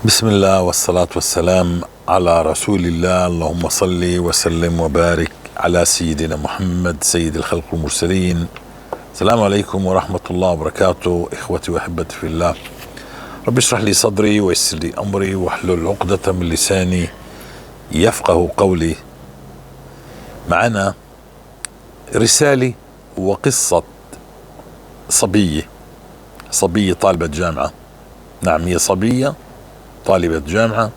بسم الله والصلاة والسلام على رسول الله. اللهم صل وسلم وبارك على سيدنا محمد سيد الخلق المرسلين. السلام عليكم ورحمة الله وبركاته. إخوتي وأحبتي في الله، رب اشرح لي صدري ويسر لي أمري واحلل عقدة من لساني يفقه قولي. معنا رسالة وقصة صبية طالبة جامعة. نعم، هي صبية طالبة جامعة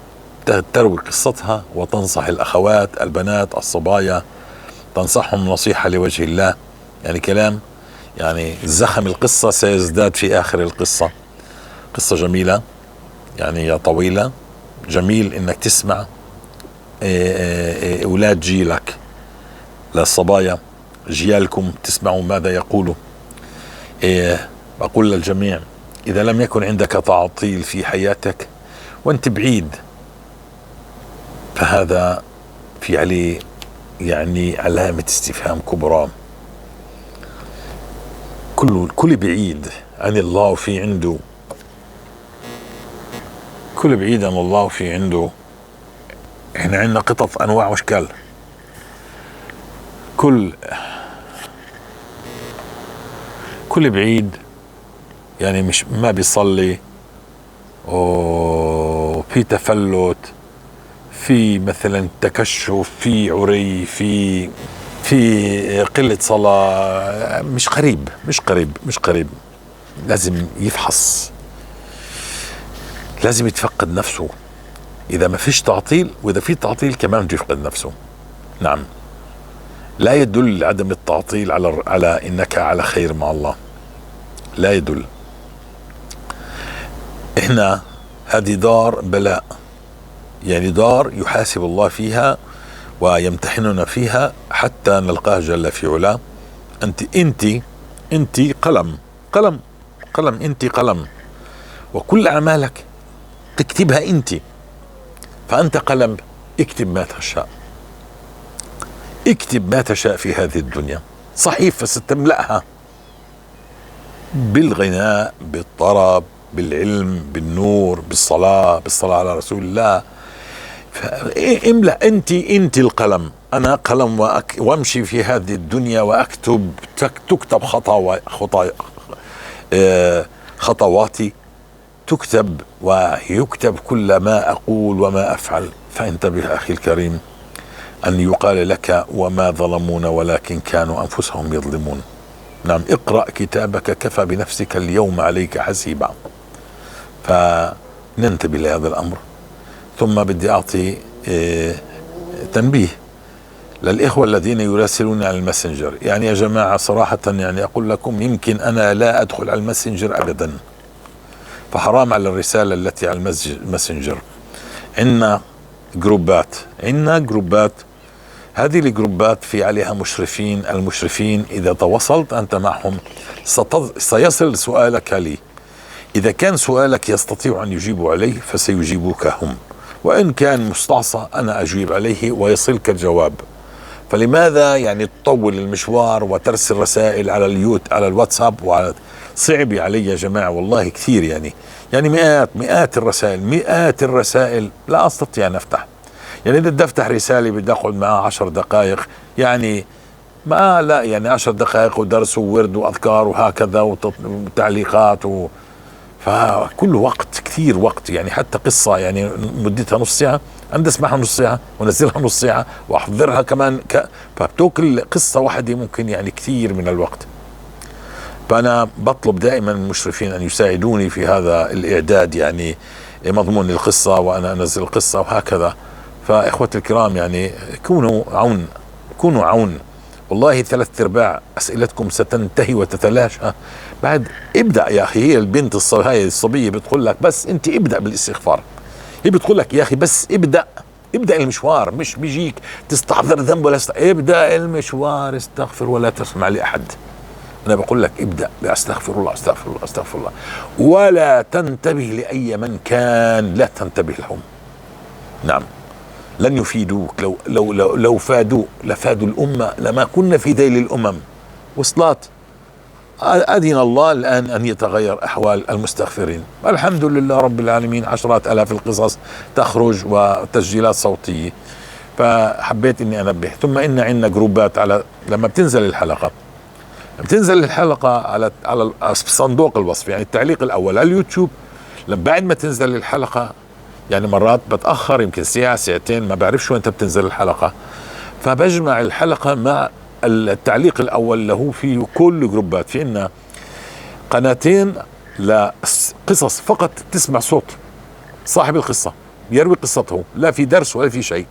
تروي قصتها وتنصح الأخوات البنات الصبايا، تنصحهم نصيحة لوجه الله. يعني كلام، يعني زخم القصة سيزداد في آخر القصة. قصة جميلة، يعني طويلة. جميل إنك تسمع أولاد جيلك، للصبايا جيالكم، تسمعوا ماذا يقولوا. أقول للجميع، إذا لم يكن عندك تعطيل في حياتك وانت بعيد، فهذا في عليه يعني علامة استفهام كبرى. كل بعيد عن الله في عنده، كل بعيد عن الله في عنده. احنا عندنا قطط انواع واشكال. كل بعيد يعني مش ما بيصلي، وفي تفلت، في مثلا تكشف، في عري، في قلة صلاة. مش قريب. لازم يفحص، لازم يتفقد نفسه. إذا ما فيش تعطيل، وإذا في تعطيل كمان يفقد نفسه. نعم، لا يدل عدم التعطيل على إنك على خير مع الله، لا يدل. إحنا هذه دار بلاء، يعني دار يحاسب الله فيها ويمتحننا فيها حتى نلقاه جل في علاه. انت قلم، انت قلم، وكل اعمالك تكتبها انت. فانت قلم، اكتب ما تشاء في هذه الدنيا. صحيفة ستملأها بالغناء، بالطرب، بالعلم، بالنور، بالصلاة على رسول الله. املأ انت القلم. انا قلم وامشي في هذه الدنيا واكتب، تكتب خطواتي تكتب، ويكتب كل ما اقول وما افعل. فانتبه اخي الكريم ان يقال لك وما ظلمونا ولكن كانوا انفسهم يظلمون. نعم، اقرأ كتابك كفى بنفسك اليوم عليك حسيبا. فننتبه لهذا الامر. ثم بدي أعطي تنبيه للإخوة الذين يراسلون على الماسنجر. يعني يا جماعة صراحة، يعني أقول لكم، يمكن أنا لا أدخل على الماسنجر أبدا، فحرام على الرسالة التي على الماسنجر. عندنا جروبات، هذه الجروبات في عليها مشرفين. المشرفين إذا تواصلت أنت معهم سيصل سؤالك لي. إذا كان سؤالك يستطيع أن يجيبوا عليه فسيجيبوك هم، وإن كان مستعصى أنا أجيب عليه ويصلك الجواب. فلماذا يعني تطول المشوار وترسل رسائل على الواتساب؟ صعب علي يا جماعة والله كثير، يعني مئات الرسائل لا أستطيع أن أفتح. يعني إذا بدي أفتح رسالة بدي أقعد معها 10 دقائق، يعني ما لا يعني 10 دقائق ودرس وورد وأذكار وهكذا وتعليقات فكل وقت، كثير وقت. يعني حتى قصة يعني مدتها نص ساعة، أنا أسمعها نص ساعة ونزلها نص ساعة وأحضرها كمان فبتوكل قصة واحدة ممكن يعني كثير من الوقت. فأنا بطلب دائما المشرفين أن يساعدوني في هذا الإعداد، يعني مضمون القصة وأنا أنزل القصة وهكذا. فإخوة الكرام، يعني كونوا عون. والله 3/4 أسئلتكم ستنتهي وتتلاشى بعد. ابدأ يا أخي. هي البنت هاي الصبية بتقول لك بس أنت ابدأ بالاستغفار. هي بتقول لك يا أخي بس ابدأ المشوار، مش بيجيك تستحضر ذنب ولا ابدأ المشوار، استغفر ولا تسمع لأحد. أنا بقول لك ابدأ بأستغفر الله، ولا تنتبه لأي من كان، لا تنتبه لهم. نعم، لن يفيدوك. لو فادوا لفادوا الأمة، لما كنا في ذيل الأمم. وصلات أذن الله الآن أن يتغير أحوال المستغفرين. الحمد لله رب العالمين، عشرات آلاف القصص تخرج وتسجيلات صوتية. فحبيت إني أنبه. ثم إن عندنا جروبات على لما بتنزل الحلقة على صندوق الوصف، يعني التعليق الأول على اليوتيوب. بعد ما تنزل الحلقة، يعني مرات بتأخر يمكن ساعة ساعتين، ما بعرفش وين بتنزل الحلقة، فبجمع الحلقة مع التعليق الأول له في كل جروبات. في عنا قناتين لقصص فقط تسمع صوت صاحب القصة يروي قصته، لا في درس ولا في شيء.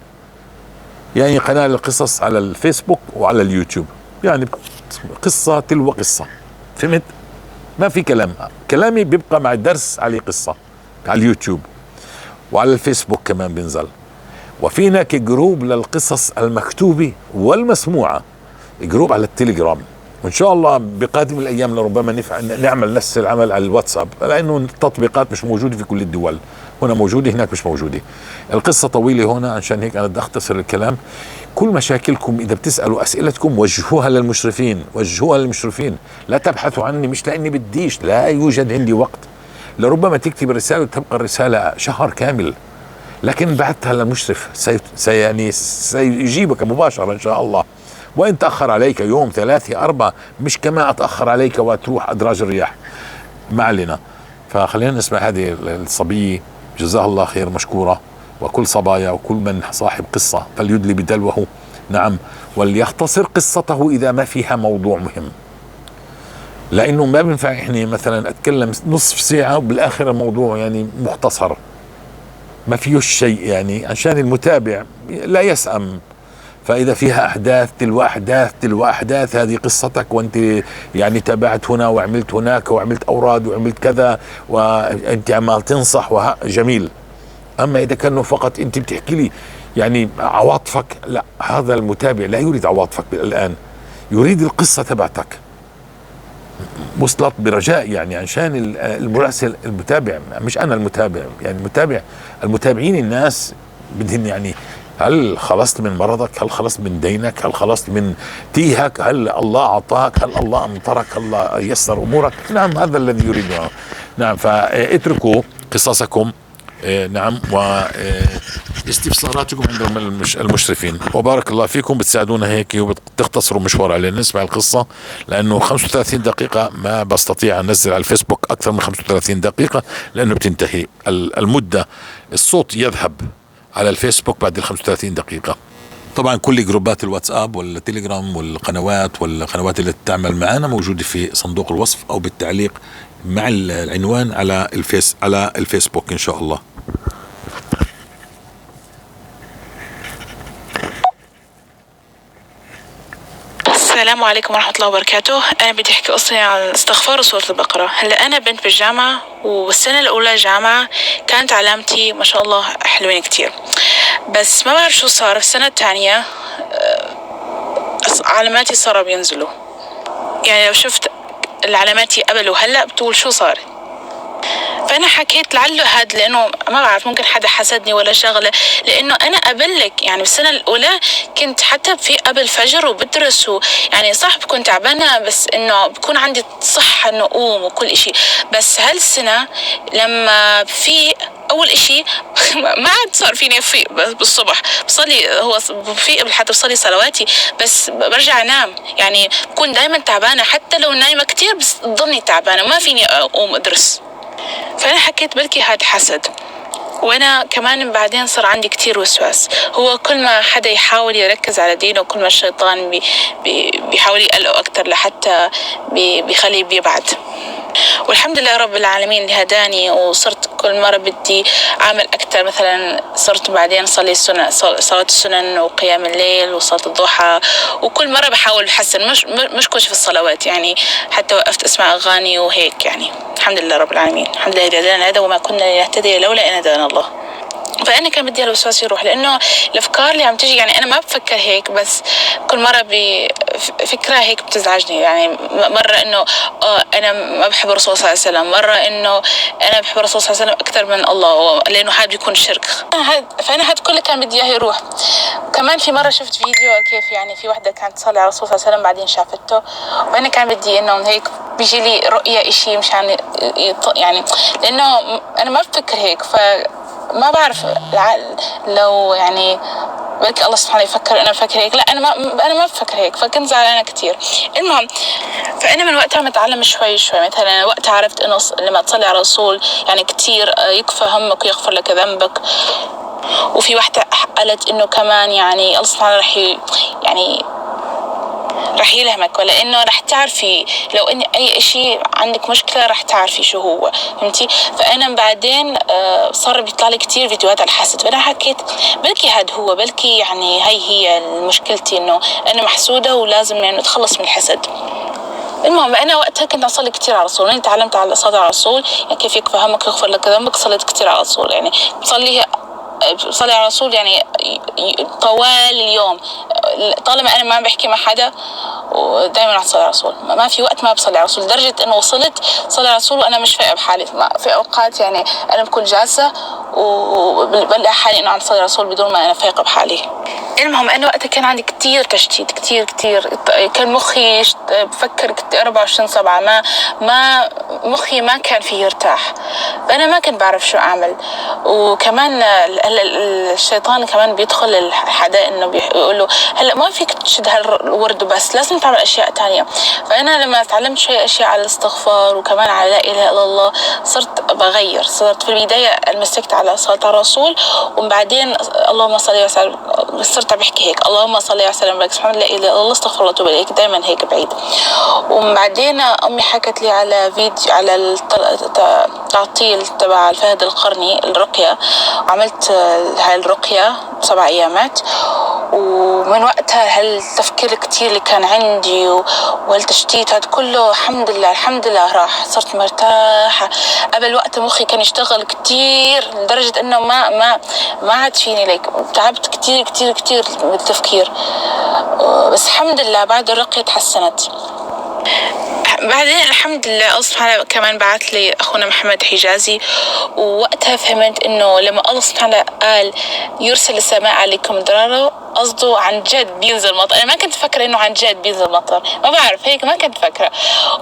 يعني قناة للقصص على الفيسبوك وعلى اليوتيوب، يعني قصة تلو قصة، فهمت؟ ما في كلامي بيبقى مع الدرس عليه قصة على اليوتيوب، وعلى الفيسبوك كمان بينزل. وفي هناك جروب للقصص المكتوبة والمسموعة، جروب على التليجرام. وإن شاء الله بقادم الأيام لربما نعمل نفس العمل على الواتساب، لأنه التطبيقات مش موجودة في كل الدول، هنا موجودة هناك مش موجودة. القصة طويلة هنا، عشان هيك أنا بدي أختصر الكلام. كل مشاكلكم إذا بتسألوا أسئلتكم وجهوها للمشرفين، لا تبحثوا عني، مش لأني بديش، لا يوجد عندي وقت. لربما تكتب رسالة وتبقى الرسالة شهر كامل، لكن بعتها للمشرف سيجيبك مباشرة إن شاء الله. وإن تأخر عليك يوم 3 4 مش كما أتأخر عليك وتروح أدراج الرياح، ما علينا. فخلينا نسمع هذه الصبية، جزاها الله خير، مشكورة. وكل صبايا وكل من صاحب قصة فليدلي بدلوه، نعم، وليختصر قصته إذا ما فيها موضوع مهم، لأنه ما بينفع إحنا مثلا أتكلم نصف ساعة وبالآخر الموضوع يعني مختصر ما فيه شيء، يعني عشان المتابع لا يسأم. فإذا فيها أحداث تلو أحداث هذه قصتك، وأنت يعني تابعت هنا وعملت هناك وعملت أوراد وعملت كذا وأنت عمال تنصح جميل. أما إذا كانوا فقط أنت بتحكي لي يعني عواطفك، لا، هذا المتابع لا يريد عواطفك الآن، يريد القصة تبعتك. وصلت برجاء، يعني عشان المراسل المتابع، مش أنا المتابع، يعني المتابعين الناس بدهن يعني هل خلصت من مرضك؟ هل خلصت من دينك؟ هل خلصت من تيهك؟ هل الله أعطاك؟ هل الله أمطرك؟ هل الله يسر أمورك؟ نعم، هذا الذي يريده. نعم، فاتركوا قصصكم، نعم، واستفساراتكم عند المشرفين. وبارك الله فيكم، بتساعدونا هيك وبتختصروا مشوار علينا. نسمع القصة، لأنه 35 دقيقة ما بستطيع أنزل على الفيسبوك أكثر من 35 دقيقة، لأنه بتنتهي المدة، الصوت يذهب على الفيسبوك بعد 35 دقيقة. طبعا كل جروبات الواتساب والتليجرام والقنوات اللي تعمل معنا موجودة في صندوق الوصف أو بالتعليق مع العنوان على الفيسبوك إن شاء الله. السلام عليكم ورحمة الله وبركاته. أنا بدي أحكي قصة عن استغفار سورة البقرة. هلا أنا بنت بالجامعة، والسنة الأولى جامعة كانت علامتي ما شاء الله حلوين كتير، بس ما بعرف شو صار في السنة الثانية علاماتي صاروا بينزلوا. يعني لو شفت العلامات قبل وهلأ بتقول شو صار. فأنا حكيت لعله هاد، لأنه ما بعرف ممكن حدا حسدني ولا شغلة، لأنه أنا قبلك يعني بالسنة الأولى كنت حتى في قبل فجر وبدرس، يعني صح بكون تعبانة بس إنه بكون عندي صحة إنه أقوم وكل إشي. بس هالسنة لما في أول إشي ما عاد صار فيني أفيق بالصبح، بصلي هو بفيق قبل حتى بصلي صلواتي، بس برجع أنام. يعني بكون دايما تعبانة، حتى لو نايمة كتير بس ضلني تعبانة، ما فيني أقوم أدرس. فأنا حكيت بلكي هاد حسد. وأنا كمان بعدين صار عندي كتير وسواس. هو كل ما حدا يحاول يركز على دينه، كل ما الشيطان بيحاول يقلقه أكتر لحتى بيخليه بيبعد. والحمد لله رب العالمين اللي هداني، وصرت كل مرة بدي أعمل أكتر. مثلا صرت بعدين صلي صلاة السنن وقيام الليل وصلاة الضحى، وكل مرة بحاول أحسن، مش كل في الصلوات، يعني حتى وقفت أسمع أغاني وهيك. يعني الحمد لله رب العالمين، الحمد لله هدانا هذا وما كنا لنهتدي لولا أن هدانا الله. فأنا كان بدي الوسواس يروح، لأنه الأفكار اللي عم تجي يعني أنا ما بفكر هيك، بس كل مرة بفكرة هيك بتزعجني. يعني مرة إنه أنا ما بحب الرسول صلى الله عليه وسلم، مرة إنه أنا بحب الرسول صلى الله عليه وسلم أكثر من الله، لأنه هذا بيكون شرك. فأنا هذا كله كان بدي إياه يروح. كمان في مرة شفت فيديو كيف يعني في وحدة كانت تصلي على الرسول صلى الله عليه وسلم بعدين شافته، وأنا كان بدي إنه هيك بيجي لي رؤية إشي مشان يعني لأنه أنا ما بفكر هيك. ما بعرف لو يعني بلكي الله سبحانه يفكر أنا بفكر هيك، لا أنا ما بفكر هيك، فكنت زعلانة كتير. المهم فأنا من وقتها متعلم شوي شوي. مثلا وقتها عرفت إنه لما تصلي على الرسول يعني كتير يكفى همك ويغفر لك ذنبك. وفي واحدة قالت إنه كمان يعني الله سبحانه رح يلهمك، ولا إنه رح تعرفي لو إن أي إشي عندك مشكلة رح تعرفي شو هو، فهمتي؟ فأنا بعدين صار بيطلع لي كتير فيديوهات على الحسد، فأنا حكيت بلكي هاد هو، بلكي يعني هي مشكلتي إنه أنا محسودة ولازم يعني أتخلص من الحسد. المهم أنا وقتها كنت أصلي كتير على الرسول. أنا تعلمت على الصلاة على الرسول، يعني كيف يكفى همك يغفر لك ذنبك. صليت كتير على الرسول، يعني بصلي على الرسول يعني طوال اليوم، طالما أنا ما بحكي مع حدا ودائما أصلي على الرسول. ما في وقت ما بصلي على الرسول، لدرجة إنه وصلت صلي على الرسول وأنا مش فايقة بحالي. في أوقات يعني أنا بكون جالسة وبلاقي حالي إنه عم صلي على الرسول بدون ما أنا فايقة بحالي. المهم أنا وقتها كان عندي كتير تشتيت، كتير كان مخي بفكر 24/7. ما مخي ما كان فيه يرتاح، فأنا ما كنت بعرف شو أعمل. وكمان الشيطان كمان بيدخل الحدا إنه بيقول له هلا ما فيك تشد هالورد بس لازم تعمل أشياء تانية. فأنا لما تعلمت شوية أشياء على الاستغفار وكمان على لا إله إلا الله صرت بغير. صرت في البداية مسكت على صلاة الرسول، وبعدين اللهم صل وسلم صرت بحكي هيك اللهم صل وسلم بارك سبحان الله لا اله الا الله استغفر الله واتوب اليك، دائما هيك بعيد. وبعدين امي حكت لي على فيديو على التعطيل تبع الفهد القرني الرقيه، عملت هاي الرقيه 7 ايامات. ومن وقتها هالتفكير كتير اللي كان عندي وهالتشتيت هاد كله الحمد لله راح. صرت مرتاحة. قبل وقت مخي كان يشتغل كتير لدرجة انه ما عاد فيني ليك، تعبت كتير بالتفكير. بس الحمد لله بعد الرقية تحسنت. بعدين الحمد لله الله سبحانه كمان بعث لي أخونا محمد حجازي، ووقتها فهمت إنه لما الله سبحانه قال يرسل السماء عليكم مدرارا قصده عن جد بينزل مطر. أنا ما كنت فكرة إنه عن جد بينزل مطر، ما بعرف هيك ما كنت فكرة.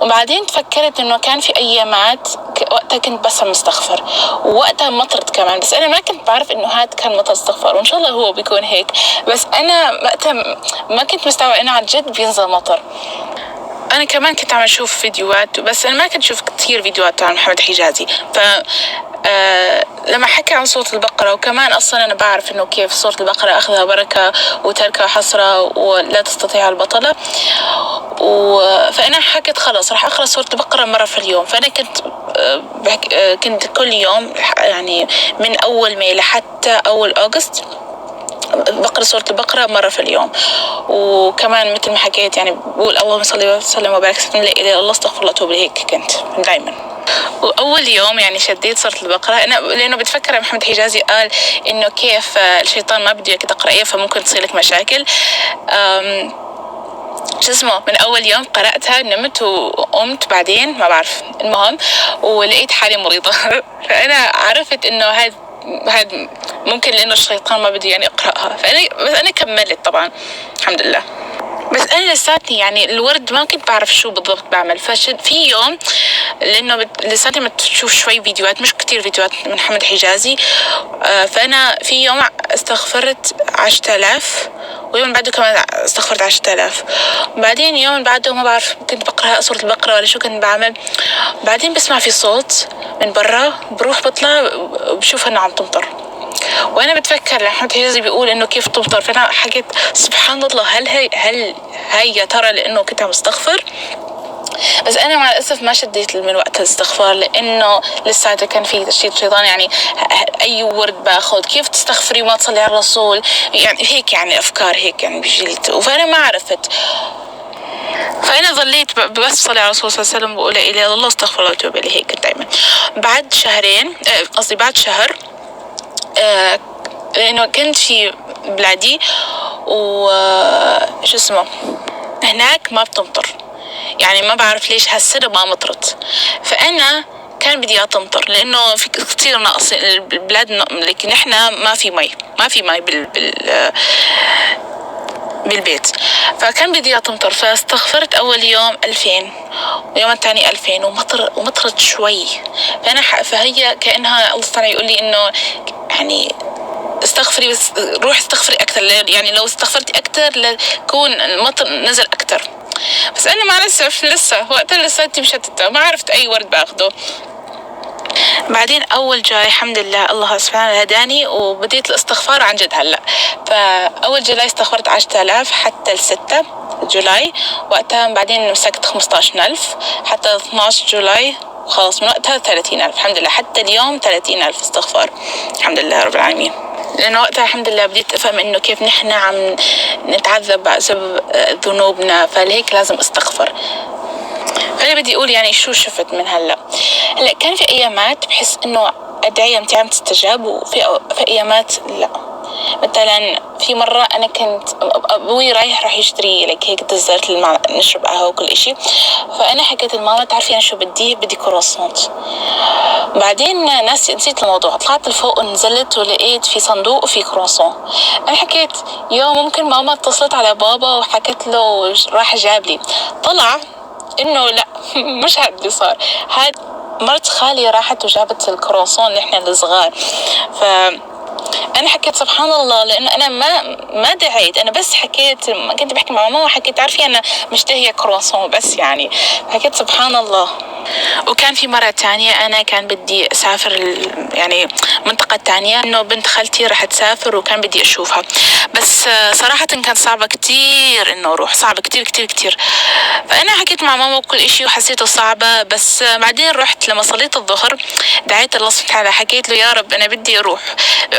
وبعدين تفكرت إنه كان في أيامات وقتها كنت بس عم استغفر، ووقتها مطرت كمان، بس أنا ما كنت بعرف إنه هاد كان مطر استغفار، وإن شاء الله هو بيكون هيك. بس أنا وقتها ما كنت مستوعبة إنه عن جد بينزل مطر. أنا كمان كنت عم أشوف فيديوهات، بس أنا ما كنت أشوف كتير فيديوهات عن محمد حجازي. لما حكى عن سورة البقرة، وكمان أصلا أنا بعرف إنه كيف سورة البقرة أخذها بركة وتركها حسرة ولا تستطيع البطلة. فأنا حكيت خلاص راح أقرأ سورة البقرة مرة في اليوم. فأنا كنت كل يوم يعني من أول ماي لحتى أول أغسطس بقرأ سورة البقرة مرة في اليوم. وكمان مثل ما حكيت يعني بقول اللهم صل وسلم وبارك لا اله الا الله استغفر الله واتوب اليه. هيك كنت دائما. وأول يوم يعني شديت سورة البقرة أنا لأنه بتفكر محمد حجازي قال إنه كيف الشيطان ما بده إياك تقرأيه فممكن تصير لك مشاكل. شو اسمه من أول يوم قرأتها نمت وقمت بعدين ما بعرف. المهم ولقيت حالي مريضة. فأنا عرفت إنه هاد ممكن لأنه الشيطان ما بده يعني أقرأها. بس أنا كملت طبعا الحمد لله. بس أنا لساتني يعني الورد ما كنت بعرف شو بالضبط بعمل. في يوم لأنه لساتني ما تشوف شوي فيديوهات مش كتير فيديوهات من محمد حجازي. فأنا في يوم استغفرت 10,000 ويوم بعده كمان استغفرت 10,000. بعدين يوم بعده ما بعرف كنت بقرأ سورة البقرة ولا شو كنت بعمل. بعدين بسمع في صوت من برا بروح بطلع بشوف إنه عم تمطر. وأنا بتفكر محمد حجازي بيقول إنه كيف تمطر. فأنا حكيت سبحان الله هل هي يا ترى لأنه كنت عم استغفر. بس أنا مع الأسف ما شديت من وقت الاستغفار لأنه لساته كان في تشتيت شيطان. يعني أي ورد باخذ كيف تستغفري وما تصلي على الرسول يعني هيك يعني أفكار هيك يعني بجلت. وفأنا ما عرفت. فأنا ظليت بس صلي على الرسول صلى الله عليه وسلم وأقول لا إله إلا الله استغفر الله وأتوب إليه هيك دائما. بعد شهرين قصدي بعد شهر لأنه كنت في بلادي وشو اسمه هناك ما بتمطر، يعني ما بعرف ليش هالسنة ما مطرت. فأنا كان بدي تمطر لأنه في كثير ناقص البلاد، لكن إحنا ما في مي بالبيت. فكان بدي تمطر، فاستغفرت أول يوم 2000 ويوم الثاني 2000 ومطرت شوي. فهي كأنها الله تعالى يقول لي إنه يعني استغفري، بس روح استغفري أكثر، يعني لو استغفرتي أكثر لكون المطر نزل أكثر. بس أنا مع الأسف لسه وقتها لساتي مشتتة، ما عرفت أي ورد باخده. بعدين أول جاي الحمد لله الله سبحانه هداني وبديت الاستغفار عن جد هلأ. فأول جولاي استغفرت 10,000 حتى 6 جولاي، وقتها بعدين مسكت 15,000 حتى 12 جولاي، وخلاص من وقتها 30,000 الحمد لله. حتى اليوم 30,000 استغفار الحمد لله رب العالمين. لأنه وقتها الحمد لله بديت أفهم إنه كيف نحن عم نتعذب بسبب ذنوبنا، فلهيك لازم استغفر. فأنا بدي أقول يعني شو شفت من هلأ كان في أيامات بحس إنه أدعية متى عم تستجاب، وفي أيامات لا. مثلا في مرة أنا كنت أبوي راح يشتري هيك دزرت نشرب قهوة وكل إشي، فأنا حكيت لماما تعرفي أنا شو بدي كرواسونت. بعدين نسيت الموضوع، طلعت لفوق ونزلت ولقيت في صندوق وفي كرواسون. أنا حكيت يوم ممكن ماما اتصلت على بابا وحكت له راح جاب لي، طلع إنه لا مش هاد اللي صار، هاد مرت خالي راحت وجابت الكرواسون اللي إحنا الصغار. أنا حكيت سبحان الله، لأنه أنا ما دعيت، أنا بس حكيت، كنت بحكي مع ماما وحكيت تعرفي أنا مشتهية كرواسون بس، يعني حكيت سبحان الله. وكان في مرة تانية أنا كان بدي أسافر يعني منطقة تانية، إنه بنت خالتي راح تسافر وكان بدي أشوفها، بس صراحة كانت صعبة كتير إنه أروح، صعبة كتير كتير كتير. فأنا حكيت مع ماما وكل إشي وحسيته صعبة، بس بعدين رحت لما صليت الظهر دعيت الله سبحانه وتعالى، حكيت له يا رب أنا بدي أروح،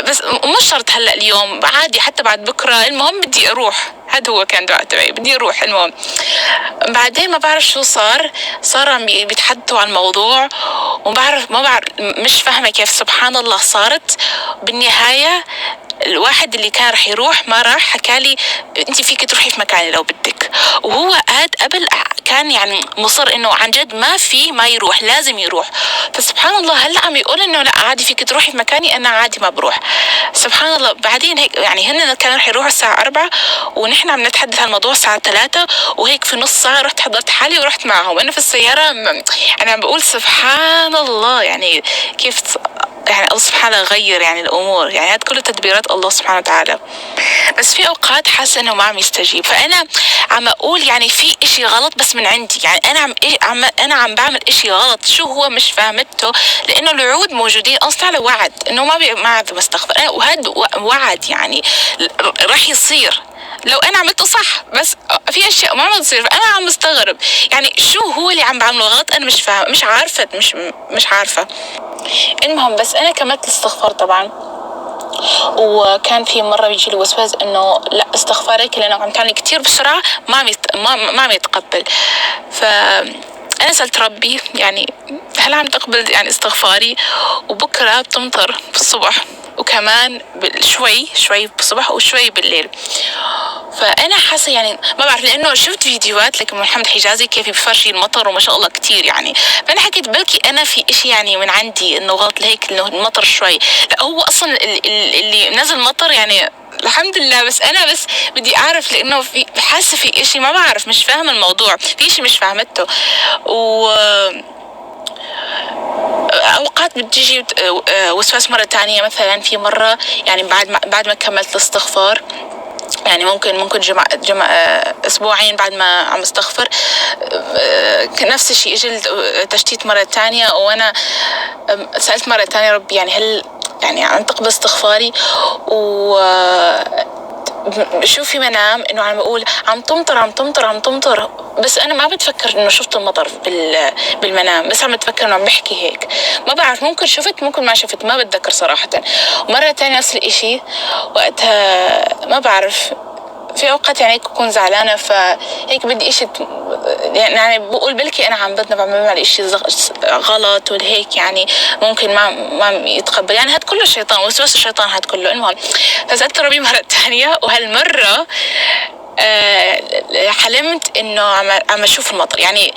بس مش شرط هلأ اليوم، عادي حتى بعد بكرة، المهم بدي أروح. هذا هو كان دعاء تبعي، بدي أروح. المهم بعدين ما بعرف شو صار عم بيتحدثوا عن الموضوع، ما بعرف مش فاهمة كيف سبحان الله صارت بالنهاية. الواحد اللي كان رح يروح ما راح، حكالي انت فيك تروحي في مكاني لو بدك، وهو قبل كان يعني مصر انه عن جد ما يروح، لازم يروح. فسبحان الله هلا عم يقول انه لا عادي فيك تروحي في مكاني، انا عادي ما بروح. سبحان الله. بعدين هيك يعني هن كانوا رح يروحوا الساعة 4 ونحن عم نتحدث عن الموضوع الساعة 3، وهيك في نص ساعة رحت حضرت حالي ورحت معهم. انا في السيارة انا عم بقول سبحان الله، يعني كيف يعني الله سبحانه غير يعني الأمور، يعني هاد كله تدبيرات الله سبحانه وتعالى. بس في أوقات حاسة إنه ما عم يستجيب، فأنا عم أقول يعني في إشي غلط بس من عندي، يعني أنا عم بعمل إشي غلط، شو هو مش فاهمته، لأنه الوعود موجودين. الله تعالى وعد إنه ما عاد بستغفر، وهذا وعد يعني راح يصير لو أنا عملته صح، بس في أشياء ما عم تصير. فأنا عم مستغرب يعني شو هو اللي عم بعمله غلط، أنا مش فاهم، مش عارفة. المهم بس أنا كملت الاستغفار طبعا، وكان في مرة بيجي لي وسواس إنه لا استغفارك لأنه عم تعملي كتير بسرعة ما عم يتقبل. فأنا سألت ربي يعني هل عم تقبل يعني استغفاري؟ وبكرة بتمطر بالصبح، وكمان شوي بالصبح وشوي بالليل. فأنا حاسة يعني ما بعرف، لأنه شفت فيديوهات لك محمد حجازي كيف بفرشي المطر وما شاء الله كتير يعني. فأنا حكيت بلكي أنا في إشي يعني من عندي إنه غلط لهيك إنه المطر شوي، لا هو أصلا اللي نزل مطر يعني الحمد لله. بس أنا بدي أعرف، لأنه في حاسة في إشي ما بعرف، مش فاهم الموضوع، في إشي مش فاهمته. أوقات بتجي وسواس مرة تانية، مثلا في مرة يعني بعد ما كملت الاستغفار، يعني ممكن جمع أسبوعين بعد ما عم استغفر، نفس الشيء اجى تشتيت مرة تانية، وأنا سألت مرة تانية ربي يعني هل يعني عم تقبل استغفاري؟ شوف في منام إنه عم بقول عم تمطر، بس أنا ما بتفكر إنه شفت المطر بالمنام، بس عم بتفكر إنه عم بحكي هيك. ما بعرف، ممكن شفت ممكن ما شفت، ما بتذكر صراحة. مرة تانية نفس الإشي، وقتها ما بعرف في اوقات يعني اكون زعلانه فهيك بدي اشي يعني بقول بلكي انا عم بدنا بعمل اشي غلط ولا هيك يعني ممكن ما يتقبل يعني هاد كله الشيطان وسوس الشيطان هاد كله. المهم فسألت ربي مرة تانية وهالمرة حلمت انه عم اشوف المطر. يعني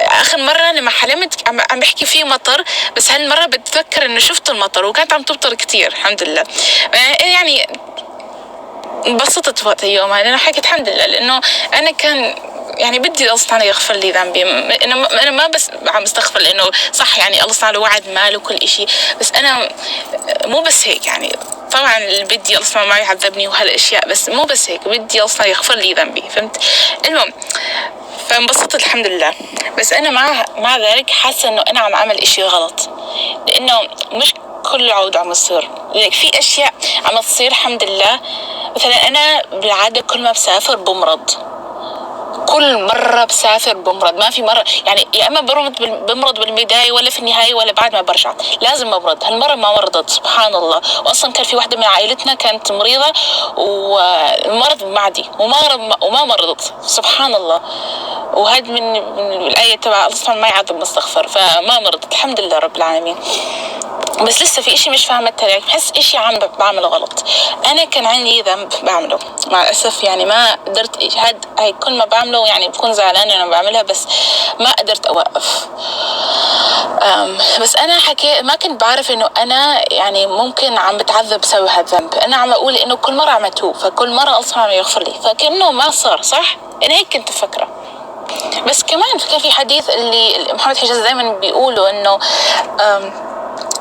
اخر مرة لما حلمت عم بحكي فيه مطر بس هالمرة بتذكر انه شفت المطر وكانت عم تمطر كتير الحمد لله. يعني انبسطت وقت يومها لأنه حكيت الحمد لله لأنه أنا كان يعني بدي الله تعالى يغفر لي ذنبي. أنا ما بس عم استغفر لأنه صح يعني الله تعالى وعد ماله وكل إشي بس أنا مو بس هيك يعني طبعا بدي الله تعالى ما يعذبني وهالأشياء بس مو بس هيك بدي الله تعالى يغفر لي ذنبي فهمت. المهم فانبسطت الحمد لله بس أنا مع ذلك حاسة إنه أنا عم أعمل إشي غلط لأنه مش كل عود عم يصير في أشياء عم تصير الحمد لله. مثلا أنا بالعادة كل ما بسافر بمرض كل مرة بسافر بمرض ما في مرة يعني يا إما بمرض بالبداية ولا في النهاية ولا بعد ما برجع لازم بمرض. هالمرة ما مرضت سبحان الله وأصلا كان في واحدة من عائلتنا كانت مريضة والمرض معدي وما مرضت سبحان الله. وهذا من الآية تبع أصلا ما يعذب مستغفر فما مرضت الحمد لله رب العالمين. بس لسه في إشي مش فاهمته يعني بحس إشي عم بعمله غلط. أنا كان عندي ذنب بعمله مع الأسف يعني ما قدرت هاي كل ما بعمله يعني بكون زعلانة أنا بعملها بس ما قدرت أوقف. بس أنا ما كنت بعرف إنه أنا يعني ممكن عم بتعذب بسبب هالذنب. أنا عم أقول إنه كل مرة عم أتوب فكل مرة الله عم يغفر لي فكأنه ما صار صح. أنا هيك كنت أفكره. بس كمان كان في حديث اللي محمد حجاز دايما بيقولوا إنه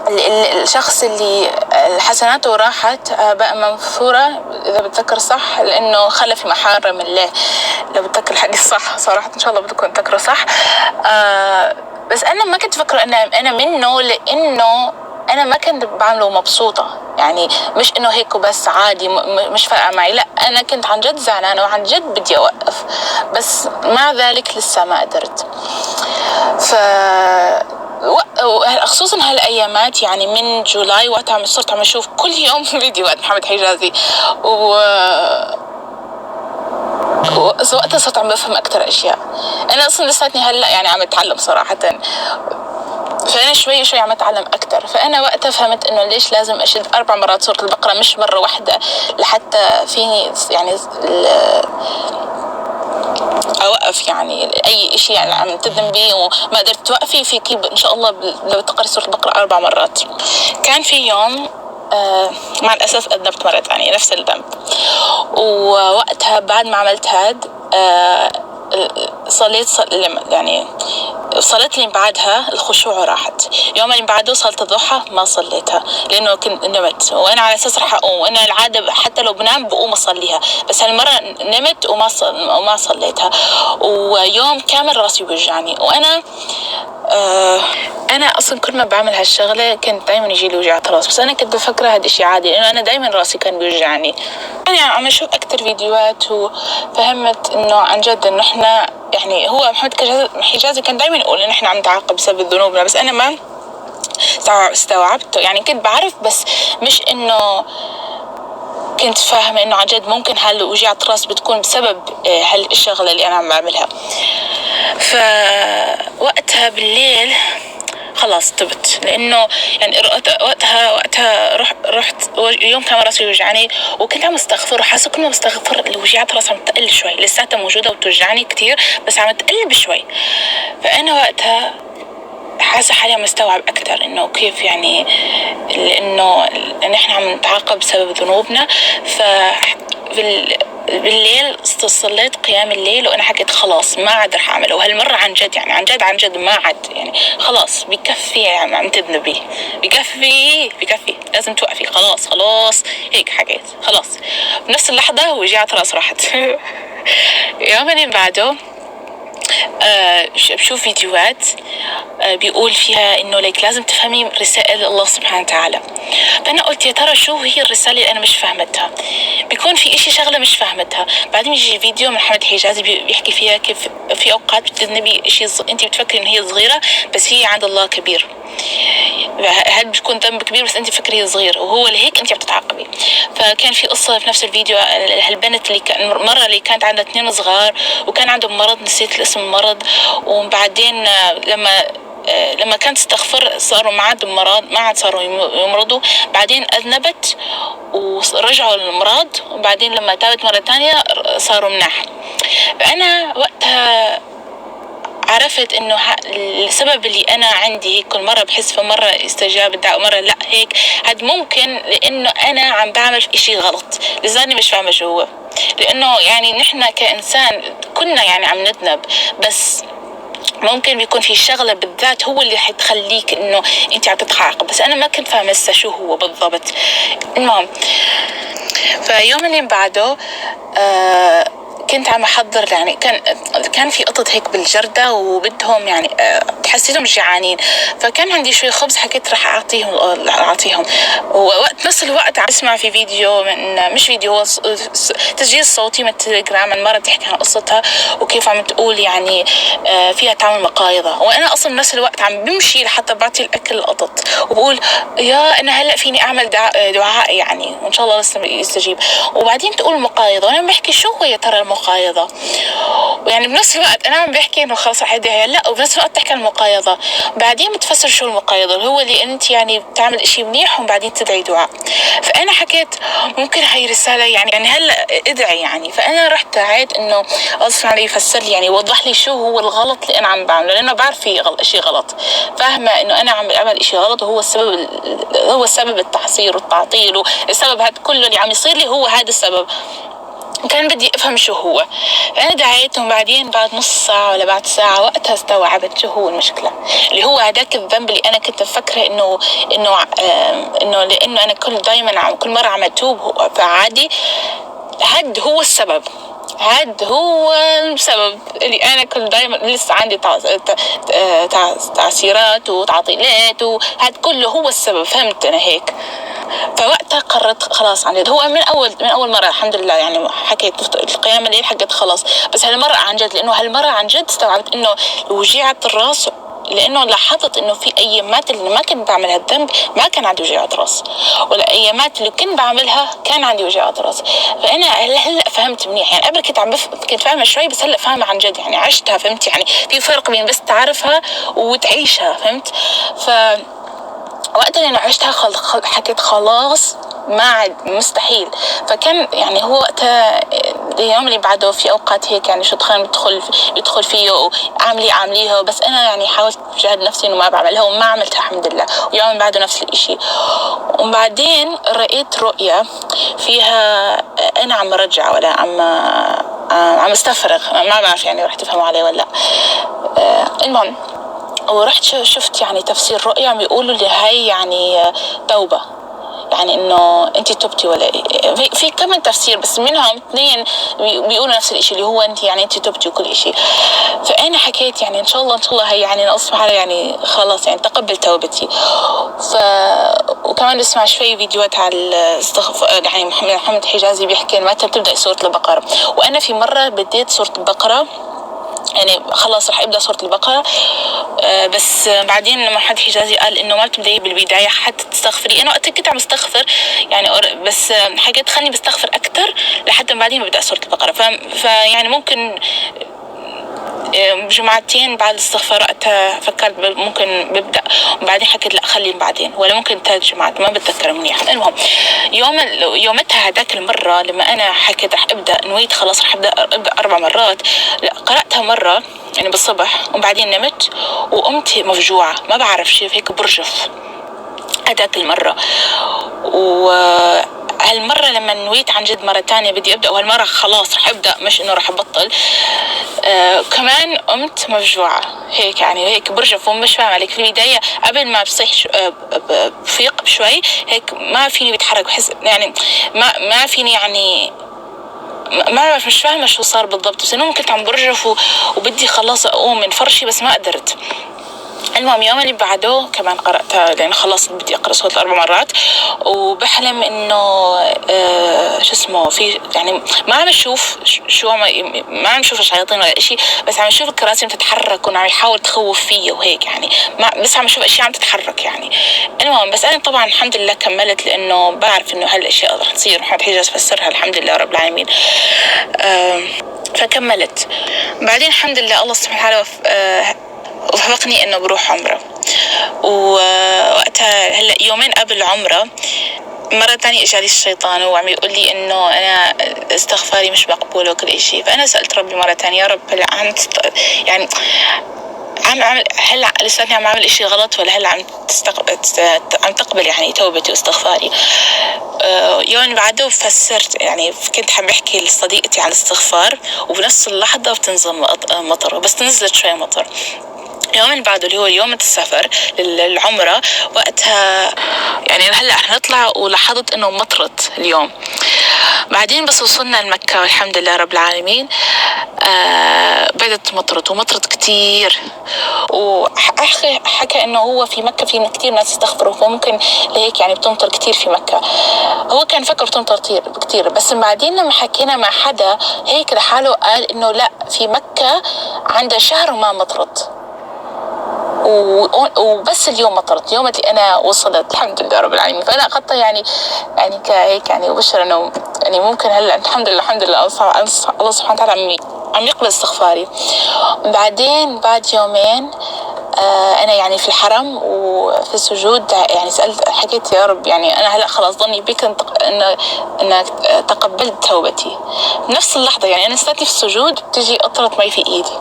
الشخص اللي حسناته راحت بقى منثورة إذا بتذكر صح لأنه خلى في محارم الله لو بتذكر الحديث صح صراحة إن شاء الله بدكم تذكروا صح. بس أنا ما كنت فكرة أنا منه لأنه أنا ما كنت بعمله مبسوطة يعني مش إنه هيك وبس عادي مش فارقة معي لا أنا كنت عن جد زعلانة وعن جد بدي أوقف بس مع ذلك لسه ما قدرت. خصوصا هالايامات يعني من جولاي وقتها صرت عم اشوف كل يوم فيديوهات محمد حجازي وقتها صرت عم بفهم اكثر اشياء. انا اصلا لساتني هلا يعني عم اتعلم صراحه فانا شوي عم اتعلم اكثر. فانا وقتها فهمت انه ليش لازم اشد 4 مرات سورة البقرة مش مرة واحدة لحتى فيني يعني اوقف يعني اي شيء يعني عم تذنب بيه وما قدرت توقفي فيكي ان شاء الله لو تقرأي سورة البقرة 4 مرات. كان في يوم مع الاسف اذنبت مرة ثانية نفس الذنب ووقتها بعد ما عملت هاد صليت يعني صليت اللي بعدها الخشوع راحت. يوم اللي بعده صلاة الضحى ما صليتها لأنه كنت نمت وأنا على أساس رح أقوم وأنا العادة حتى لو بنام بقوم أصليها بس هالمرة نمت وما صليتها ويوم كامل راسي بوجعني. وأنا أنا أصلا كل ما بعمل هالشغلة كنت دايما يجيلي وجعة راس بس أنا كنت بفكر هاد إشي عادي لأنه أنا دايما راسي كان بيوجعني. أنا عم أشوف أكتر فيديوهات وفهمت إنه عن جد إنه إحنا يعني هو محمد حجازي كان دايما يقول إن إحنا عم نتعاقب بسبب ذنوبنا بس أنا ما استوعبته يعني كنت بعرف بس مش إنه كنت فاهمة إنه عن جد ممكن هالوجعة راس بتكون بسبب هالشغلة اللي أنا عم بعملها. فوقتها بالليل خلاص تبت لأنه يعني وقتها رحت يوم كان راسي يوجعني وكنت عم استغفر وحاسة كل ما بستغفر الوجعة راس عم تقل شوي لساتها موجودة وتوجعني كتير بس عم تقل بشوي. فأنا وقتها حاسة حالي عم استوعب أكتر إنه كيف يعني إنه إحنا عم نتعاقب بسبب ذنوبنا. بالليل صليت قيام الليل وأنا حكيت خلاص ما عاد رح أعمله وهالمرة عن جد يعني عن جد ما عاد يعني خلاص بكفي يعني عم تذنبي بكفي لازم توقفي خلاص هيك حكيت خلاص. بنفس اللحظة وجعت راس راحت. يوم اللي بعده بشوف فيديوهات بيقول فيها إنه لازم تفهمي رسائل الله سبحانه وتعالى. فأنا قلت يا ترى شو هي الرسالة اللي أنا مش فهمتها. بيكون في إشي شغلة مش فهمتها بعدين يجي فيديو من محمد حجازي بيحكي فيها كيف في أوقات بتذنبي إشي أنت بتفكري إن هي صغيرة بس هي عند الله كبير. هل بيكون ذنب كبير بس انت فكريه صغير، وهو لهيك انت عم تتعاقبي. فكان في قصه في نفس الفيديو، هالبنت اللي المره اللي كانت عندها 2 صغار وكان عندهم مرض، نسيت الاسم المرض، وبعدين لما كانت تستغفر صاروا ما عاد صاروا يمرضوا، بعدين أذنبت ورجعوا للمرض، وبعدين لما تابت مرة تانية صاروا مناح. فأنا وقتها عرفت انه السبب اللي انا عندي هيك كل مرة بحس في مرة استجابة الدعاء ومرة لا هيك، هاد ممكن لانه انا عم بعمل اشي غلط، لذلك مش فاهمة شو هو. لانه يعني نحن كإنسان كنا يعني عم نذنب، بس ممكن بيكون في شغلة بالذات هو اللي حتخليك انه انت عم تتعاقب، بس انا ما كنت فاهمة لسه شو هو بالضبط. المهم فيوم اللي بعده كنت عم احضر، يعني كان في قطط هيك بالجردة وبدهم يعني حسيتهم جيعانين، فكان عندي شوي خبز، حكيت رح اعطيهم. ووقت نفس الوقت عم اسمع في فيديو مش فيديو، تسجيل صوتي من التليجرام عن مرة تحكي عن قصتها وكيف عم تقول يعني فيها تعامل مقايضة، وانا اصلا نفس الوقت عم بمشي لحتى بعطي الاكل للقطط وبقول يا انا هلا فيني اعمل دعاء يعني وان شاء الله لسه يستجيب. وبعدين تقول مقايضة وانا بحكي شو هو يا ترى المقايضة، يعني بنفس الوقت انا عم بحكي انه خلص رح ادعي لا، وبنفس الوقت تحكي عن المقايضة. بعدين بتفسر شو المقايضة، هو اللي انت يعني بتعمل اشي منيح وبعدين تدعي دعاء. فانا حكيت ممكن هاي رسالة يعني هلا ادعي يعني. فانا رحت دعيت انه غصب عني يفسر لي يعني يوضح لي شو هو الغلط اللي انا عم بعمله، لانه بعرف في اشي غلط، فاهمة انه انا عم بعمل اشي غلط وهو السبب التحصير والتعطيل، والسبب هذا كله اللي عم يصير لي هو هذا السبب. كان بدي افهم شو هو. انا دعيتهم، بعدين بعد نص ساعة ولا بعد ساعة وقتها استوعبت شو هو المشكلة، اللي هو هذاك الذنب اللي انا كنت مفكرة انه لانه انا كل مرة عم اتوب فعادي. هاد هو السبب، هاد هو السبب اللي انا كل دايما لسه عندي تعسيرات وتعطيلات، وهاد كله هو السبب. فهمت انا هيك. فوقتها قررت خلاص عن جد، هو من اول مره الحمد لله يعني حكيت القيام الليل حقت خلاص، بس هالمره عن جد، لانه هالمره عن جد استوعبت انه وجيعة الراس، لانه لاحظت انه في ايامات اللي ما كنت بعمل هالذنب ما كان عندي وجيعة راس، ولا ايامات اللي كنت بعملها كان عندي وجيعة راس. فانا هلا فهمت منيح، يعني قبل كنت فاهمه شوي، بس هلا فاهمه عن جد، يعني عشتها. فهمت يعني في فرق بين بس تعرفها وتعيشها. فهمت. وقت اللي انا عشتها حكيت خلاص ما عاد مستحيل. فكان يعني هو وقتها اليوم اللي بعده في اوقات هيك يعني شيطان يدخل فيه اعمليها، بس انا يعني حاولت بجهد نفسي انه ما بعملها وما عملتها الحمد لله. ويوم اللي بعده نفس الاشي. وبعدين رأيت رؤية فيها انا عم رجع ولا عم استفرغ، ما بعرف يعني رح تفهموا علي ولا لا. المهم ورحت شفت يعني تفسير رؤيا عم يقولوا لي هاي يعني توبة، يعني انه انت تبتي ولا في كم من تفسير، بس منهم 2 بيقولوا نفس الاشي اللي هو انت يعني انت تبتي وكل اشي. فانا حكيت يعني ان شاء الله هي يعني نقص حالي يعني خلاص يعني تقبل توبتي. وكمان بسمع شوي فيديوهات على يعني محمد حجازي بيحكي متى بتبدأ سورة البقرة، وانا في مرة بديت سورة البقرة يعني خلاص رح ابدا سورة البقرة، بس بعدين لما محمد حجازي قال انه ما بتبدأي بالبداية حتى تستغفري، انا وقتها كنت عم استغفر يعني، بس حكيت خلني بستغفر اكثر لحتى بعدين ببدا سورة البقرة. فيعني ممكن جمعتين بعد الاستغفار وقتها فكرت ممكن ببدأ، وبعدين حكيت لا خلي بعدين، ولا ممكن 3 جمعات ما بتذكر منيح. المهم يومتها هذاك المرة لما انا حكيت رح ابدا، نويت خلاص رح ابدا 4 مرات، لا قرأتها مرة يعني بالصبح، وبعدين نمت وقمت مفجوعة ما بعرف شيء هيك برجف هذاك المرة. هالمرة لما نويت عن جد مرة تانية بدي أبدأ، وهالمرة خلاص رح أبدأ مش إنه رح أبطل، كمان قمت مفجوعة هيك يعني هيك برجف ومش فاهمة عليك. في البداية قبل ما بصيح بفيق بشوي هيك ما فيني بتحرك، بحس يعني ما فيني يعني ما بعرف مش فاهمة شو صار بالضبط، بس إنه كنت عم برجف وبدي خلاص أقوم من فرشي بس ما قدرت. المهم يوم اللي بعده كمان قرأتها لأن خلاص بدي أقرأ سورة 4 مرات، وبحلم إنه شو اسمه في يعني ما عم نشوف ما عم نشوف الشياطين ولا شيء، بس عم نشوف الكراسي تتحرك وعم يحاول تخوف فيا وهيك يعني، ما بس عم نشوف اشياء عم تتحرك يعني. المهم بس انا طبعا الحمد لله كملت، لانه بعرف انه هالاشياء رح تصير وحد حيجي افسرها الحمد لله رب العالمين. فكملت. بعدين الحمد لله الله سبحانه وتعالى وفقني انه بروح عمره. ووقتها هلا يومين قبل العمره مرة تانية اجالي الشيطان وعم يقول لي انه انا استغفاري مش مقبول وكل اشي. فانا سألت ربي مرة تانية، يا رب هلا يعني هلا لساتني عم اعمل اشي غلط، ولا هلا عم تقبل يعني توبتي واستغفاري؟ يوم بعده فسرت يعني، كنت عم بحكي لصديقتي عن الاستغفار، وبنفس اللحظة بتنزل مطر، بس نزلت شوي مطر. يوم اللي بعده اللي هو يوم السفر للعمرة، وقتها يعني هلا رح نطلع، ولاحظت انه مطرت اليوم. بعدين بس وصلنا لمكة والحمد لله رب العالمين بدت مطرت كتير. وحكى انه هو في مكة في كتير ناس يستغفروا، فممكن لهيك يعني بتمطر كتير في مكة. هو كان فكر بتمطر كتير، بس بعدين لما حكينا مع حدا هيك لحاله قال انه لا، في مكة عندها شهر وما مطرت، وبس اليوم مطرت، يوم اللي انا وصلت الحمد لله رب العالمين. فانا اخذتها يعني كهيك يعني وبشر انه يعني ممكن هلا الحمد لله الله سبحانه وتعالى عم يقبل استغفاري. بعدين بعد يومين انا يعني في الحرم وفي السجود يعني سألت، حكيت يا رب يعني انا هلا خلاص ظني بك انك تقبلت توبتي. بنفس اللحظه يعني انا استني في السجود تجي قطره مي في ايدي،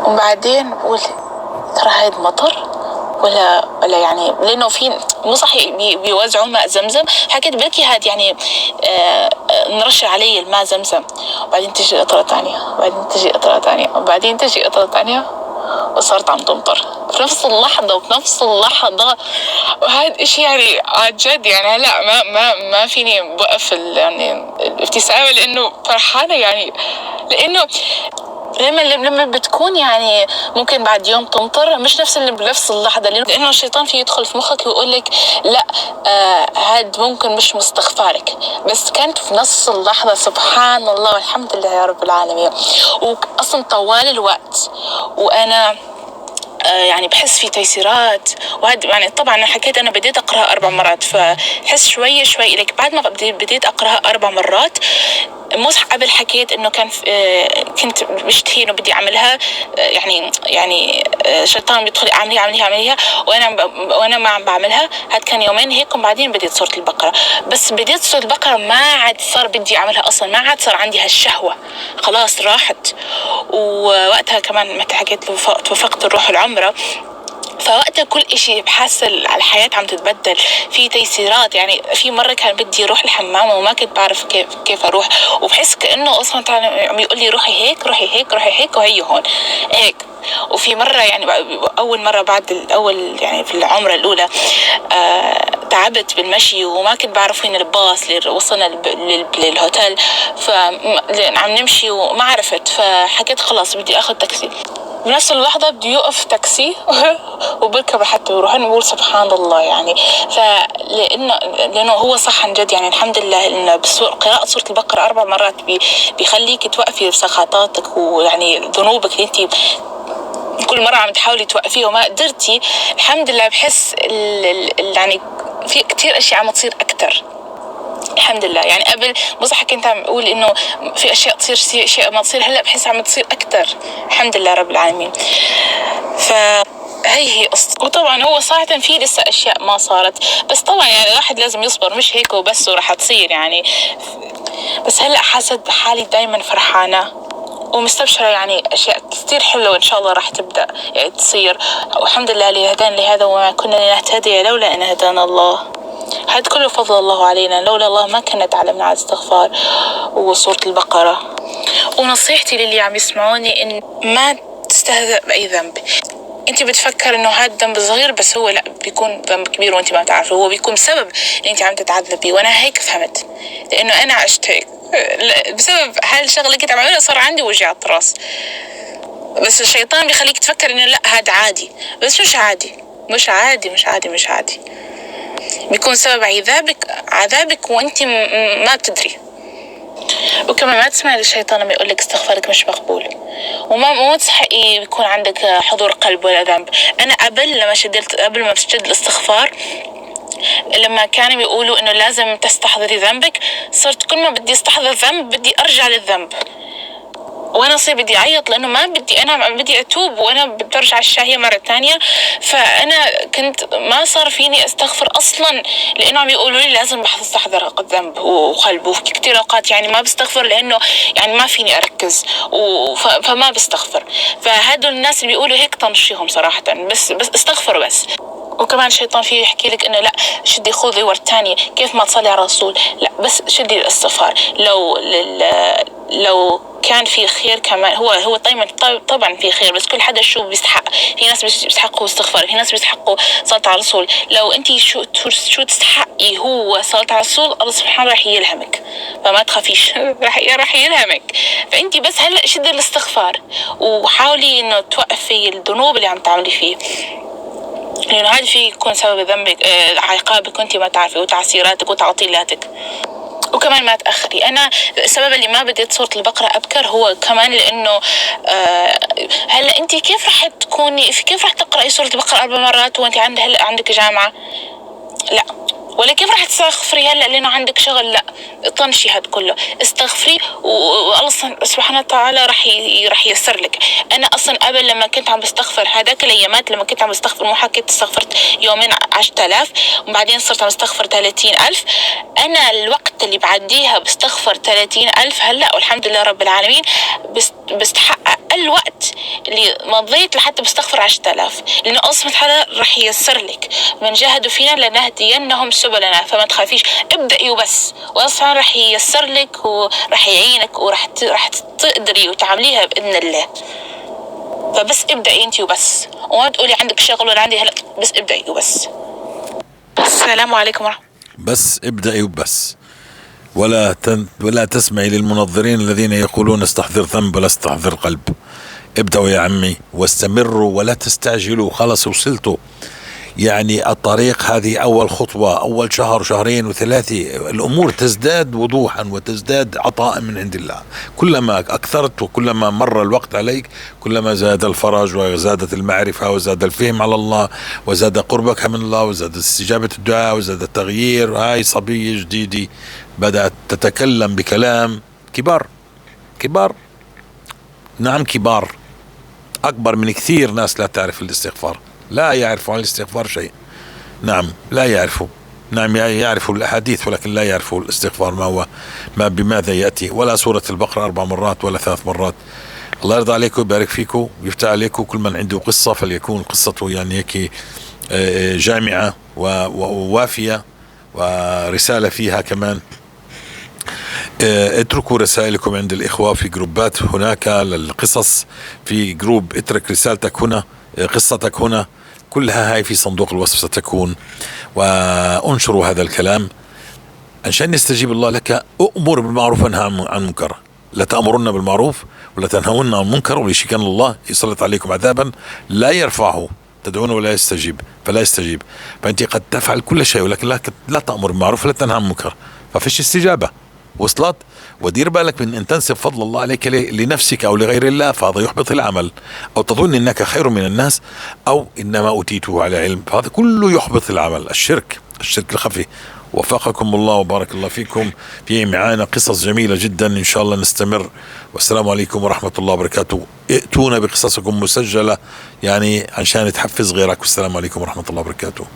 وبعدين بقول ترى هيد مطر ولا يعني، لانه في مو صحيح بيوزعوا ماء زمزم. حكيت بلكي هاد يعني نرش علي الماء زمزم، وبعدين تجي قطرة تانية، وبعدين تجي قطرة تانية، وبعدين تجي قطرة تانية، وصارت عم تمطر في نفس اللحظة. وهذا إشي يعني عن جد يعني هلا ما فيني بوقف يعني الابتسامة، لأنه فرحانة يعني، لأنه لما بتكون يعني ممكن بعد يوم تمطر مش نفس اللي بنفس اللحظة، لأنه الشيطان فيه يدخل في مخك ويقول لك لا هاد ممكن مش مستغفارك، بس كانت في نفس اللحظة. سبحان الله والحمد لله يا رب العالمين. وأصلا طوال الوقت وأنا يعني بحس في تيسيرات، وهذا يعني طبعا أنا حكيت أنا بديت أقرأها 4 مرات، فحس شوي لك بعد ما بديت أقرأها 4 مرات. مصح قبل حكيت انه كنت بشتهي انه بدي اعملها يعني شيطان بيدخل اعمليها وانا ما عم بعملها. هاد كان يومين هيك، وبعدين بديت سورة البقرة. بس بديت سورة البقرة ما عاد صار بدي اعملها اصلا، ما عاد صار عندي هالشهوة، خلاص راحت. ووقتها كمان متى حكيت توفقت نروح العمرة، فوقتها كل إشي بحس الحياة عم تتبدل، في تيسيرات. يعني في مرة كان بدي أروح الحمام وما كنت بعرف كيف أروح، وبحس كأنه أصلا عم يقول لي روحي هيك وهي هون هيك. وفي مرة يعني أول مرة بعد يعني في العمرة الأولى تعبت بالمشي وما كنت بعرف وين الباص اللي وصلنا للهوتيل، فعم نمشي وما عرفت، فحكيت خلاص بدي أخذ تاكسي. بنفس اللحظة بدي يوقف تاكسي وبركب حتى يروح. أنا بقول سبحان الله يعني، لأنه هو صح عن جد يعني الحمد لله إنه قراءة سورة البقرة 4 مرات بيخليك توقفي سخطاتك ويعني ذنوبك اللي انت كل مرة عم تحاولي توقفيها وما قدرتي. الحمد لله بحس يعني في كتير أشياء عم تصير أكتر الحمد لله. يعني قبل مصح كنت عم بقول انه في اشياء تصير اشياء ما تصير، هلا بحس عم تصير اكتر الحمد لله رب العالمين. هي قصة. وطبعا هو صراحة في لسه اشياء ما صارت، بس طبعا يعني الواحد لازم يصبر، مش هيك وبس ورح تصير يعني. بس هلا حاسة حالي دايما فرحانة ومستبشرة، يعني أشياء كثير حلوة إن شاء الله راح تبدأ يعني تصير. والحمد لله اللي هدانا لهذا، وما كنا لنهتدي لولا أن هدانا الله. هذا كله فضل الله علينا، لولا الله ما كنا تعلمنا على الاستغفار وسورة البقرة. ونصيحتي للي عم يسمعوني إن ما تستهزأ بأي ذنب. انت بتفكر انه هذا ذنب صغير، بس هو لا، بيكون ذنب كبير وانت ما بتعرفه، هو بيكون سبب اللي انت عم تتعذبي. وانا هيك فهمت، لانه انا عشت هيك بسبب هالشغله كنت عم اعملها صار عندي وجع راس. بس الشيطان بيخليك تفكر انه لا هذا عادي، بس مش عادي. بيكون سبب عذابك وانت ما بتدري. وكمان ما تسمع للشيطان لما يقول لك استغفارك مش مقبول، وما تستحقي يكون عندك حضور قلب ولا ذنب. انا قبل ما بسجد الاستغفار، لما كانوا بيقولوا انه لازم تستحضري ذنبك، صرت كل ما بدي استحضر ذنب بدي ارجع للذنب، وانا بدي اعيط، لانه انا بدي اتوب، وانا بدي ارجع الشاهية مرة ثانية. فانا كنت ما صار فيني استغفر اصلا، لانه عم يقولوا لي لازم استحضر الذنب وقلب. وفي كتير اوقات يعني ما بستغفر، لانه يعني ما فيني اركز، فما بستغفر. فهدول الناس اللي بيقولوا هيك طنشيهم صراحة، بس استغفروا بس. وكمان الشيطان فيه يحكي لك انه لا شدي خذي ورد تانية، كيف ما تصلي على الرسول، لا بس شدي الاستغفار. لو كان في خير كمان، هو طبعا في خير، بس كل حدا شو بيستحق. في ناس بيستحقوا استغفار، في ناس بيستحقوا صلاة على الرسول. لو انت شو تستحقي هو صلاة على الرسول، الله سبحانه راح يلهمك، فما تخافيش. راح يلهمك. فانت بس هلا شدي الاستغفار، وحاولي انه توقفي الذنوب اللي عم تعملي فيه، لأنه هذا فيه يكون سبب ذنبك، عقابك وانت ما تعرفي، وتعسيراتك وتعطيلاتك. وكمان ما تأخري. أنا السبب اللي ما بديت سورة البقرة أبكر هو كمان لأنه هلا أنت كيف رح تقرأي سورة البقرة 4 مرات وأنت هلا عندك جامعة؟ لا. ولا كيف رح تستغفري هلا لأنه عندك شغل؟ لا. طنشي هاد كله، استغفري والله سبحانه وتعالى رح ييسر لك. انا اصلا قبل لما كنت عم بستغفر هذاك الايامات، لما كنت عم بستغفر، مو حكيت استغفرت يومين 10,000 وبعدين صرت عم بستغفر 30,000. انا الوقت اللي بعديها بستغفر 30,000 هلا، والحمد لله رب العالمين، بستحق اقل وقت اللي مضيت لحتى بستغفر 10,000، لانه الله سبحانه وتعالى رح ييسر لك. من جاهدوا فينا لنهدينهم سبلنا، فما تخافيش، ابدأي وبس، واصلا رح ييسر لك ورح يعينك، ورح تقدري وتعمليها بإذن الله. فبس ابدأي انتي وبس، وما تقولي عندك شغل ولا عندي هلا، بس ابدأي وبس. السلام عليكم ورحمة الله. بس ابدأي وبس، ولا تسمعي للمنظرين الذين يقولون استحضر ذنب ولا استحضر قلب. ابدأوا يا عمي واستمروا ولا تستعجلوا، خلص وصلتوا. يعني الطريق هذه أول خطوة، أول شهر شهرين و3 الأمور تزداد وضوحا وتزداد عطاء من عند الله. كلما أكثرت وكلما مر الوقت عليك كلما زاد الفرج وزادت المعرفة وزاد الفهم على الله وزاد قربك من الله وزادت استجابة الدعاء وزاد التغيير. هاي صبية جديدة بدأت تتكلم بكلام كبار، نعم كبار، أكبر من كثير ناس لا تعرف الاستغفار، لا يعرفوا عن الاستغفار شيء. نعم لا يعرفوا، نعم يعرفوا الأحاديث ولكن لا يعرفوا الاستغفار ما هو، ما بماذا يأتي، ولا سورة البقرة 4 مرات ولا 3 مرات. الله يرضى عليكم ويبارك فيكم ويفتح عليكم. كل من عنده قصة فليكون قصته يعني هيك جامعة ووافية ورسالة فيها كمان. اتركوا رسائلكم عند الإخوة في جروبات هناك للقصص، في جروب اترك رسالتك هنا، قصتك هنا، كلها هاي في صندوق الوصف ستكون. وانشروا هذا الكلام عشان يستجيب الله لك. أؤمر بالمعروف وانهى عن المنكر، لا تأمرن بالمعروف ولا تنهون عن المنكر وليش كان الله يسلط عليكم عذابا لا يرفعه، تدعونه ولا يستجيب فلا يستجيب. فأنت قد تفعل كل شيء ولكن لا تأمر بالمعروف ولا تنهى عن المنكر، ففيش استجابة. وصلت؟ ودير بالك من أن تنسب فضل الله عليك لنفسك أو لغير الله، فهذا يحبط العمل، أو تظن أنك خير من الناس، أو إنما أوتيته على علم، فهذا كله يحبط العمل. الشرك الخفي. وفقكم الله وبارك الله فيكم. في معانا قصص جميلة جدا إن شاء الله نستمر. والسلام عليكم ورحمة الله وبركاته. ائتونا بقصصكم مسجلة يعني عشان تحفز غيرك. والسلام عليكم ورحمة الله وبركاته.